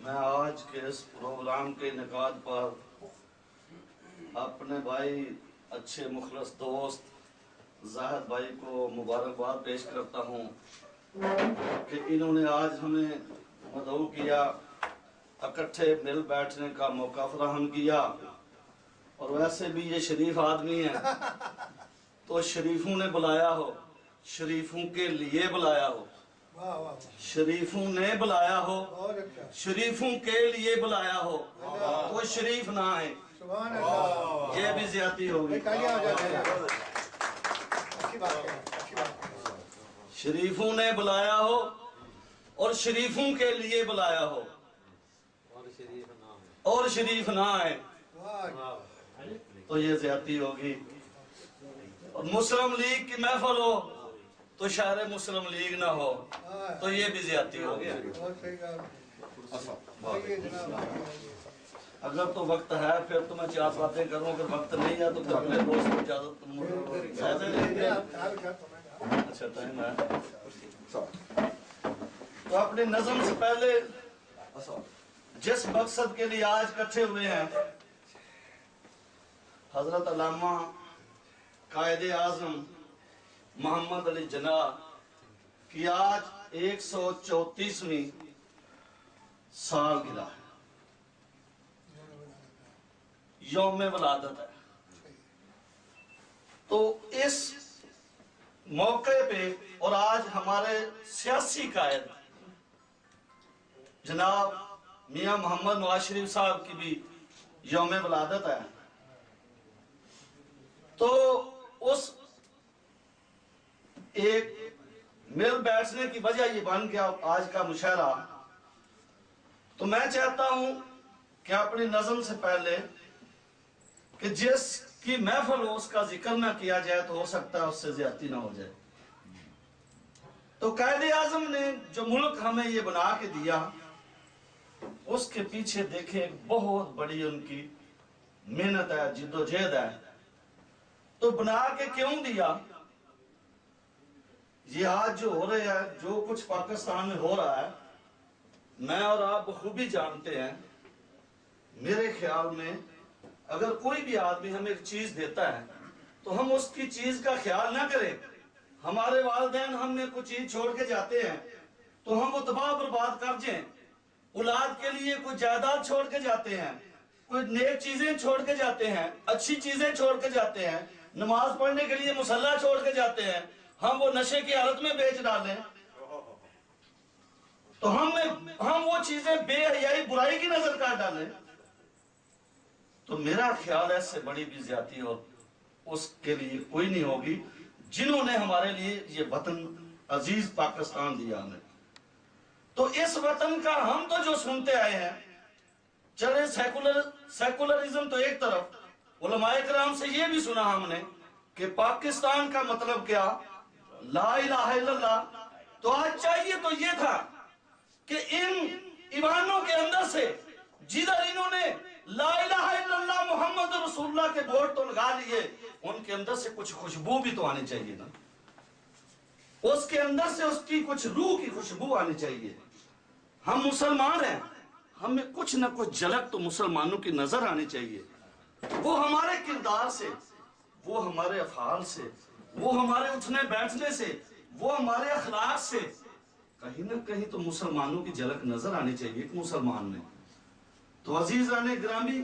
میں آج کے اس پروگرام کے انعقاد پر اپنے بھائی اچھے مخلص دوست زاہد بھائی کو مبارکباد پیش کرتا ہوں کہ انہوں نے آج ہمیں مدعو کیا، اکٹھے مل بیٹھنے کا موقع فراہم کیا، اور ویسے بھی یہ شریف آدمی ہیں تو شریفوں نے بلایا ہو، شریفوں کے لیے بلایا ہو، شریفوں نے بلایا ہو، شریفوں کے لیے بلایا ہو تو شریف نہ آئے، یہ بھی زیادتی ہوگی۔ شریفوں نے بلایا ہو اور شریفوں کے لیے بلایا ہو اور شریف نہ آئے تو یہ زیادتی ہوگی۔ اور مسلم لیگ کی محفل ہو تو شہر مسلم لیگ نہ ہو تو یہ بھی زیادتی ہو گیا۔ اگر تو وقت ہے پھر تو میں 4 باتیں کروں، اگر وقت نہیں ہے تو پھر اپنے دوست کو اجازت اچھا ٹائم ہے تو اپنی نظم سے پہلے جس مقصد کے لیے آج اکٹھے ہوئے ہیں، حضرت علامہ قائد اعظم محمد علی جناح کی آج 134ویں سالگرہ ہے، یوم ولادت ہے۔ تو اس موقع پہ اور آج ہمارے سیاسی قائد جناب میاں محمد نواز شریف صاحب کی بھی یوم ولادت ہے، تو اس ایک مل بیٹھنے کی وجہ یہ بن گیا آج کا مشاعرہ۔ تو میں چاہتا ہوں کہ اپنی نظم سے پہلے کہ جس کی محفل ہو اس کا ذکر نہ کیا جائے تو ہو سکتا ہے اس سے زیادتی نہ ہو جائے۔ تو قائد اعظم نے جو ملک ہمیں یہ بنا کے دیا، اس کے پیچھے دیکھیں ایک بہت بڑی ان کی محنت ہے، جد و جہد ہے۔ تو بنا کے کیوں دیا؟ یہ آج جو ہو رہے ہیں، جو کچھ پاکستان میں ہو رہا ہے، میں اور آپ بخوبی جانتے ہیں۔ میرے خیال میں اگر کوئی بھی آدمی ہمیں ایک چیز دیتا ہے تو ہم اس کی چیز کا خیال نہ کریں۔ ہمارے والدین ہم نے کوئی چیز چھوڑ کے جاتے ہیں تو ہم وہ تباہ برباد کر جائیں، اولاد کے لیے کوئی جائیداد چھوڑ کے جاتے ہیں، کوئی نیک چیزیں چھوڑ کے جاتے ہیں، اچھی چیزیں چھوڑ کے جاتے ہیں، نماز پڑھنے کے لیے مصلی چھوڑ کے جاتے ہیں، ہم وہ نشے کی حالت میں بیچ ڈالیں تو ہم وہ چیزیں بے حیائی برائی کی نظر کر ڈالیں تو میرا خیال ہے اس سے بڑی بھی زیادتی اور اس کے لیے کوئی نہیں ہوگی جنہوں نے ہمارے لیے یہ وطن عزیز پاکستان دیا ہمیں۔ تو اس وطن کا ہم تو جو سنتے آئے ہیں، چلے سیکولرزم تو ایک طرف، علماء کرام سے یہ بھی سنا ہم نے کہ پاکستان کا مطلب کیا؟ لا الہ الا اللہ۔ تو آج چاہیے تو یہ تھا کہ ان ایوانوں کے اندر سے جدھر انہوں نے لا الہ الا اللہ محمد رسول اللہ کے بورڈ تو لگا لیے، ان کے اندر سے کچھ خوشبو بھی تو آنی چاہیے نا، اس کے اندر سے اس کی کچھ روح کی خوشبو آنی چاہیے۔ ہم مسلمان ہیں، ہمیں کچھ نہ کچھ جھلک تو مسلمانوں کی نظر آنی چاہیے، وہ ہمارے کردار سے، وہ ہمارے افعال سے، وہ ہمارے اٹھنے بیٹھنے سے، وہ ہمارے اخلاق سے کہیں نہ کہیں تو مسلمانوں کی جھلک نظر آنی چاہیے ایک مسلمان میں۔ تو عزیزان گرامی،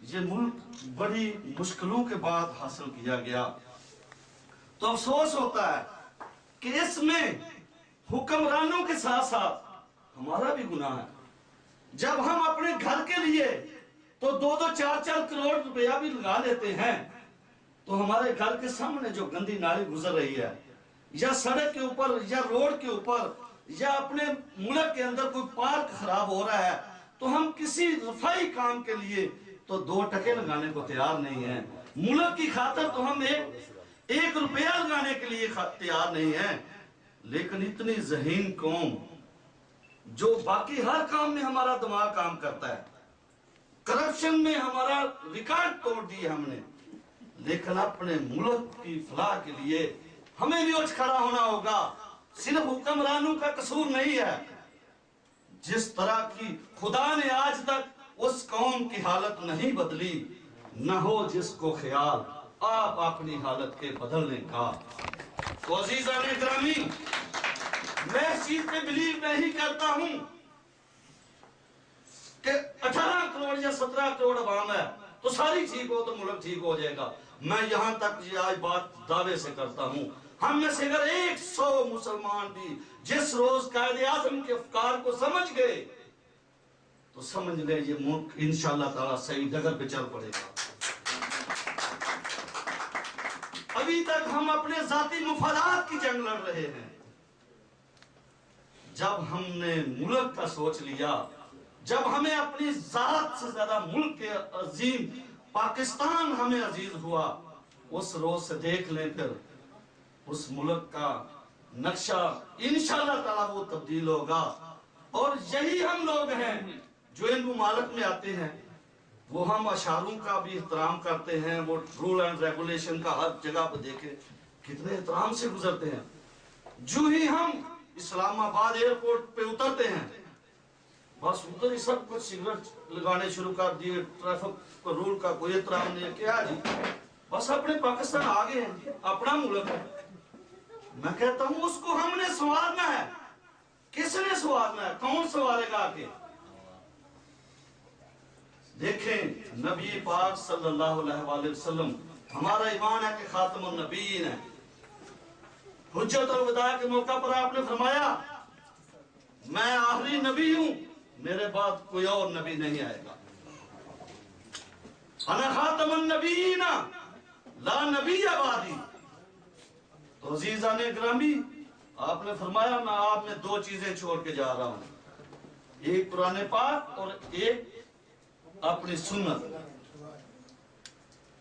یہ ملک بڑی مشکلوں کے بعد حاصل کیا گیا، تو افسوس ہوتا ہے کہ اس میں حکمرانوں کے ساتھ ساتھ ہمارا بھی گناہ ہے۔ جب ہم اپنے گھر کے لیے تو 2-2 4-4 کروڑ روپیہ بھی لگا لیتے ہیں تو ہمارے گھر کے سامنے جو گندی نالی گزر رہی ہے یا سڑک کے اوپر یا روڈ کے اوپر یا اپنے ملک کے اندر کوئی پارک خراب ہو رہا ہے تو ہم کسی رفائی کام کے لیے تو 2 ٹکے لگانے کو تیار نہیں ہیں، ملک کی خاطر تو ہم 1 روپیہ لگانے کے لیے تیار نہیں ہیں۔ لیکن اتنی ذہین قوم جو باقی ہر کام میں ہمارا دماغ کام کرتا ہے، کرپشن میں ہمارا ریکارڈ توڑ دی ہم نے، لیکن اپنے ملک کی فلاح کے لیے ہمیں بھی اٹھ کھڑا ہونا ہوگا۔ صرف حکمرانوں کا قصور نہیں ہے، जिस तरह की खुदा ने आज तक उस कौम की हालत नहीं बदली, न हो जिसको ख्याल आप अपनी हालत के बदलने का। तो अजीज़ान ग्रामी, मैं इस चीज पे बिलीव नहीं करता हूं कि 18 करोड़ या 17 करोड़ अवाम है तो सारी ठीक हो तो मुल्क ठीक हो जाएगा। मैं यहां तक ये आज बात दावे से करता हूं, हम में से अगर 100 मुसलमान भी जिस रोज कायदे आज़म के अफकार को समझ गए तो समझ ले ये मुल्क इंशाअल्लाह ताला सही जगह पे चल पड़ेगा। अभी तक हम अपने जाती मुफादात की जंग लड़ रहे हैं। जब हमने मुल्क का सोच लिया, जब हमें अपनी जात से ज्यादा मुल्क के अजीम पाकिस्तान हमें अजीज हुआ, उस रोज से देख लें फिर उस मुल्क का नक्शा इंशाअल्लाह ताला वो तब्दील होगा। और यही हम लोग हैं जो इन मुमालिक में आते हैं, वो हम अशारों का भी एहतराम करते हैं, वो रूल एंड रेगुलेशन का हर जगह पर देखे कितने एहतराम से गुजरते हैं। जो ही हम इस्लामाबाद एयरपोर्ट पे उतरते हैं, बस उधर ही सब कुछ सिगरेट लगाने शुरू कर दिए, ट्रैफिक रूल का कोई एहतराम नहीं है। क्या जी, बस अपने पाकिस्तान आ गए हैं, अपना मुल्क है। मैं कहता हूं उसको हमने संवारना है। किसने संवारना है? कौन संवारेगा आके? देखें, नबी पाक सल्लल्लाहु अलैहि वसल्लम, हमारा ईमान है कि खातमुन नबीयीन है। हुज्जतुल वदा के मौका पर आपने फरमाया, मैं आखिरी नबी हूं, मेरे बाद कोई और नबी नहीं आएगा। अना खातमुन नबीयीन ला नबी बादी। तो अजीज़ाने ग्रामी, आपने फरमाया मैं आप में दो चीजें छोड़ के जा रहा हूं, एक कुरान पाक और एक अपनी सुन्नत।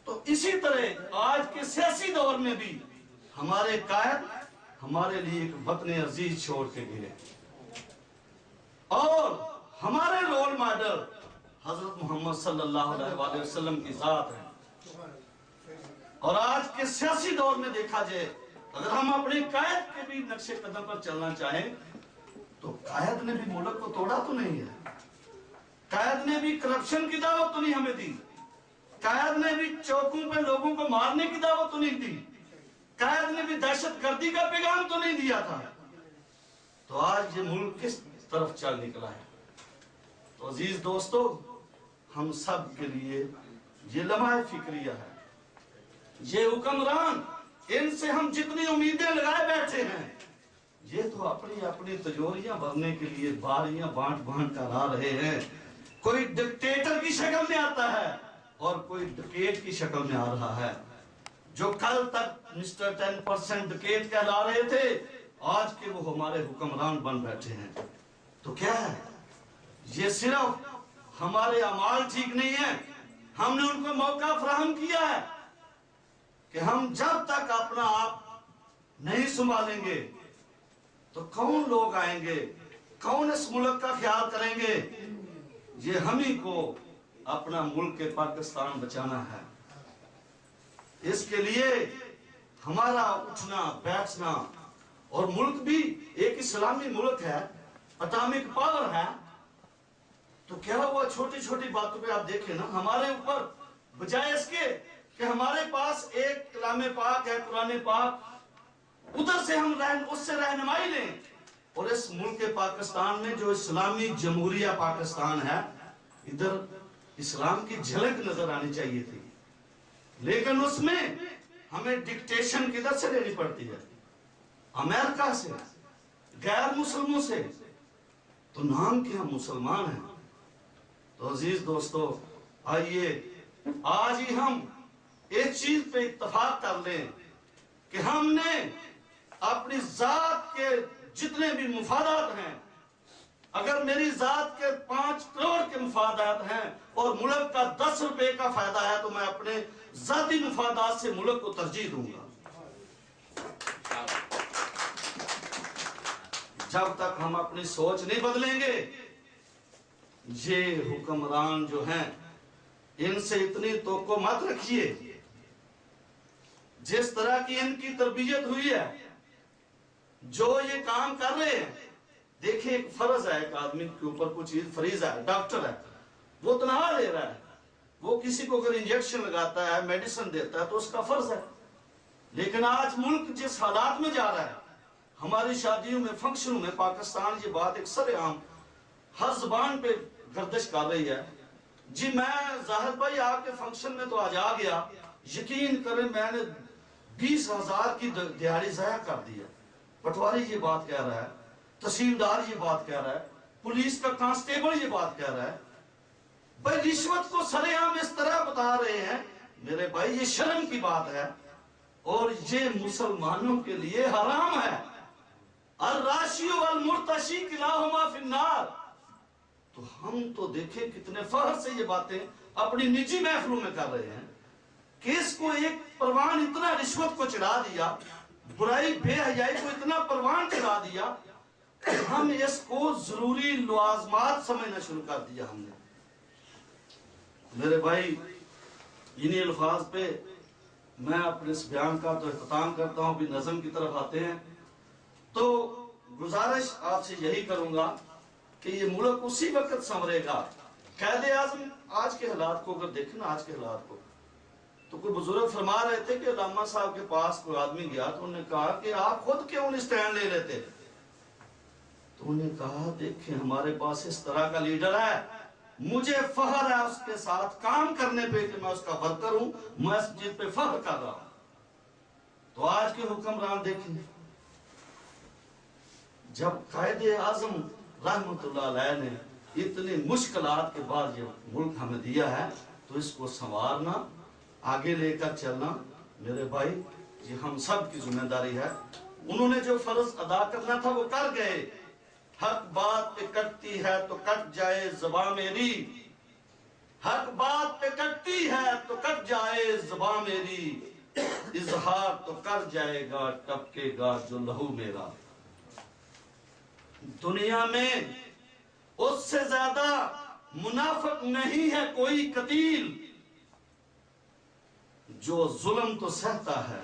तो इसी तरह आज के सियासी दौर में भी हमारे कायद हमारे लिए एक वतन अजीज छोड़ के गए और हमारे रोल मॉडल हजरत मोहम्मद सल्लल्लाहु अलैहि वसल्लम की जात है। और आज के सियासी दौर में देखा जाए, अगर हम अपने कायद के भी नक्शे कदम पर चलना चाहें तो कायद ने भी मुल्क को तोड़ा तो नहीं है, कायद ने भी करप्शन की दावत तो नहीं हमें दी, कायद ने भी चौकों पे लोगों को मारने की दावत तो नहीं दी, कायद ने भी दहशतगर्दी का पैगाम तो नहीं दिया था। तो आज ये मुल्क किस तरफ चल निकला है? तो अजीज दोस्तों, हम सब के लिए ये लम्हा फिक्रिया है। ये हुक्मरान, इनसे हम जितनी उम्मीदें लगाए बैठे हैं, ये तो अपनी अपनी तिजोरियां भरने के लिए बारियां बांट बांट कर आ रहे हैं। कोई डिक्टेटर की शक्ल में आता है और कोई डकैत की शक्ल में आ रहा है। जो कल तक मिस्टर 10% डकैत कहला रहे थे, आज के वो हमारे हुक्मरान बन बैठे हैं। तो क्या है? ये सिर्फ हमारे अमाल ठीक नहीं है, हमने उनको मौका फराहम किया है कि हम जब तक अपना आप नहीं संभालेंगे तो कौन लोग आएंगे, कौन इस मुल्क का ख्याल करेंगे? ये हम ही को अपना मुल्क के पाकिस्तान बचाना है। इसके लिए हमारा उठना बैठना, और मुल्क भी एक इस्लामी मुल्क है, एटॉमिक पावर है। तो क्या हुआ, छोटी छोटी बातों पे आप देखें ना, हमारे ऊपर बजाय इसके कि हमारे पास एक कलाम पाक है, कुरान पाक, उधर से हम उससे रहनुमाई लें, और इस मुल्क के पाकिस्तान में जो इस्लामी जमहूरिया पाकिस्तान है, इधर इस्लाम की झलक नजर आनी चाहिए थी, लेकिन उसमें हमें डिक्टेशन किधर से लेनी पड़ती है? अमेरिका से, गैर मुसलमानों से। तो नाम के हम मुसलमान हैं। तो अजीज दोस्तों, आइए आज ही हम एक चीज पे इत्तफाक कर लें कि हमने अपनी जात के जितने भी मुफादात हैं, अगर मेरी जात के 5 करोड़ के मुफादात हैं और मुल्क का 10 रुपए का फायदा है, तो मैं अपने जाती मुफादात से मुल्क को तरजीह दूंगा। जब तक हम अपनी सोच नहीं बदलेंगे, ये हुक्मरान जो हैं, इनसे इतनी तोको मत रखिए। जिस तरह की इनकी तरबियत हुई है, जो ये काम कर रहे हैं, देखिए एक फर्ज है, एक आदमी के ऊपर कुछ चीज फरीज है, डॉक्टर है, वो तनख्वाह ले रहा है, वो किसी को अगर इंजेक्शन लगाता है, मेडिसिन देता है, तो उसका फर्ज है। लेकिन आज मुल्क जिस हालात में जा रहा है, हमारी शादियों में, फंक्शनों में, पाकिस्तान ये बात एक सरेआम हर जुबान पे गर्दिश कर रही है। जी मैं जाहिर भाई आपके फंक्शन में तो आज आ गया, यकीन करें मैंने 20,000 की दिहाड़ी ज़ाया कर दी है। पटवारी ये बात कह रहा है, तहसीलदार ये बात कह रहा है, पुलिस का कांस्टेबल ये बात कह रहा है। भाई रिश्वत को सरेआम इस तरह बता रहे हैं, मेरे भाई ये शर्म की बात है और ये मुसलमानों के लिए हराम है। अर्राशी वल मुर्तशी किलाहुमा फिन्नार। तो हम तो देखें कितने फख्र से ये बातें अपनी निजी महफिलों में कर रहे हैं कि इसको एक परवान इतना रिश्वत को चढ़ा दिया, बुराई बेहयाई को इतना परवान चढ़ा दिया, हम इसको जरूरी लवाजमात समझना शुरू कर दिया हमने। मेरे भाई इन्हीं अल्फाज पे मैं अपने इस बयान का तो इख्तिताम करता हूँ, भी नज़म की तरफ आते हैं। तो गुजारिश आपसे यही करूंगा कि ये मुल्क उसी वक्त संवरेगा। कायदे आज़म आज के हालात को अगर देखें ना, आज के हालात को, तो कोई बुजुर्ग फरमा रहे थे कि अल्लामा साहब के पास कोई आदमी गया तो उन्होंने कहा कि आप खुद क्यों नहीं स्टैंड ले लेते? तो उन्होंने कहा देखें हमारे पास इस तरह का लीडर है, मुझे फख्र है उसके साथ काम करने पे कि मैं उसका वर्कर हूं, मैं इस चीज पे फख्र कर रहा हूं। तो आज के हुक्मरान देखें, जब कायदे आज़म रहमतुल्लाह अलैह ने इतनी मुश्किलात के बाद ये मुल्क हमें दिया है, तो इसको संवारना, आगे लेकर चलना मेरे भाई ये हम सब की जिम्मेदारी है। उन्होंने जो फर्ज अदा करना था वो कर गए। हक बात पे कटती है तो कट जाए ज़बां मेरी, हक बात पे कटती है तो कट जाए ज़बां मेरी, इजहार तो कर जाएगा टपकेगा जो लहू मेरा। दुनिया में उससे ज्यादा मुनाफिक नहीं है कोई कतील, जो जुल्म तो सहता है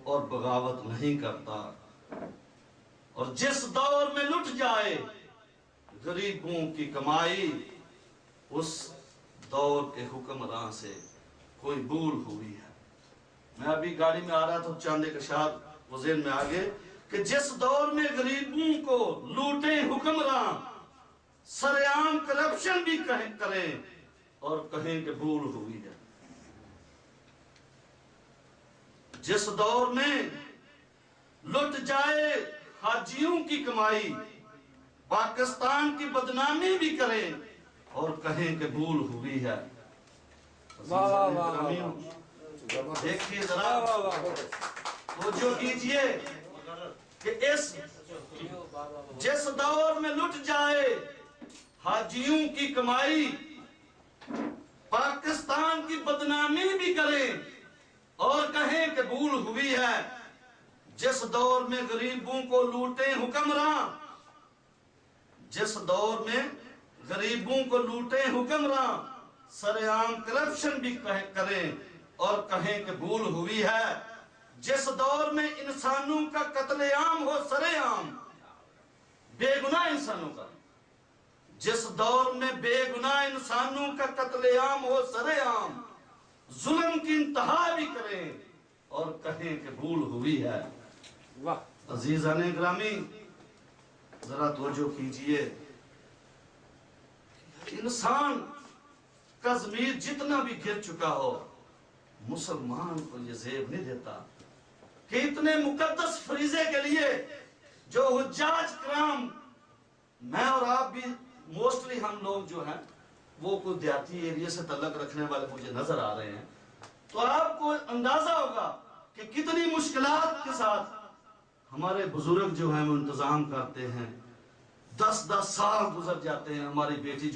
और बगावत नहीं करता। और जिस दौर में लुट जाए गरीबों की कमाई, उस दौर के हुक्मरान से कोई भूल हुई है। मैं अभी गाड़ी में आ रहा था, चांदे के शाद वज़ेन में आगे कि जिस दौर में गरीबों को लूटे हुक्मरान, सरेआम करप्शन भी करें और कहें कि भूल हुई है। जिस दौर में लुट जाए हाजियों की कमाई, पाकिस्तान की बदनामी भी करें और कहें कि भूल हुई है। देखिए जरा वो जो कीजिए कि इस जिस दौर में लुट जाए हाजियों की कमाई, पाकिस्तान की बदनामी भी करें और कहें कि भूल हुई है। जिस दौर में गरीबों को लूटे हुक्मरान, जिस दौर में गरीबों को लूटे हुक्मरान, सरेआम करप्शन भी करें और कहें कि भूल हुई है। जिस दौर में इंसानों का कत्लेआम हो सरेआम, बेगुनाह इंसानों का, जिस दौर में बेगुनाह इंसानों का कत्लेआम हो सरेआम, जुल्म की इंतहा भी करें और कहें कि भूल हुई है। अजीज़ाने ग्रामी जरा तवज्जो कीजिए, इंसान का ज़मीर जितना भी गिर चुका हो, मुसलमान को ये ज़ेब नहीं देता कि इतने मुकद्दस फरीज़े के लिए जो हुज्जाज कराम, मैं और आप भी मोस्टली हम लोग जो हैं वो कोई देहाती एरिया से तल्लक रखने वाले मुझे नजर आ रहे हैं, तो आपको अंदाजा होगा कि कितनी मुश्किलात के साथ हमारे बुजुर्ग जो हैं वो इंतजाम करते हैं। 10-10 साल गुजर जाते हैं, हमारी बेटी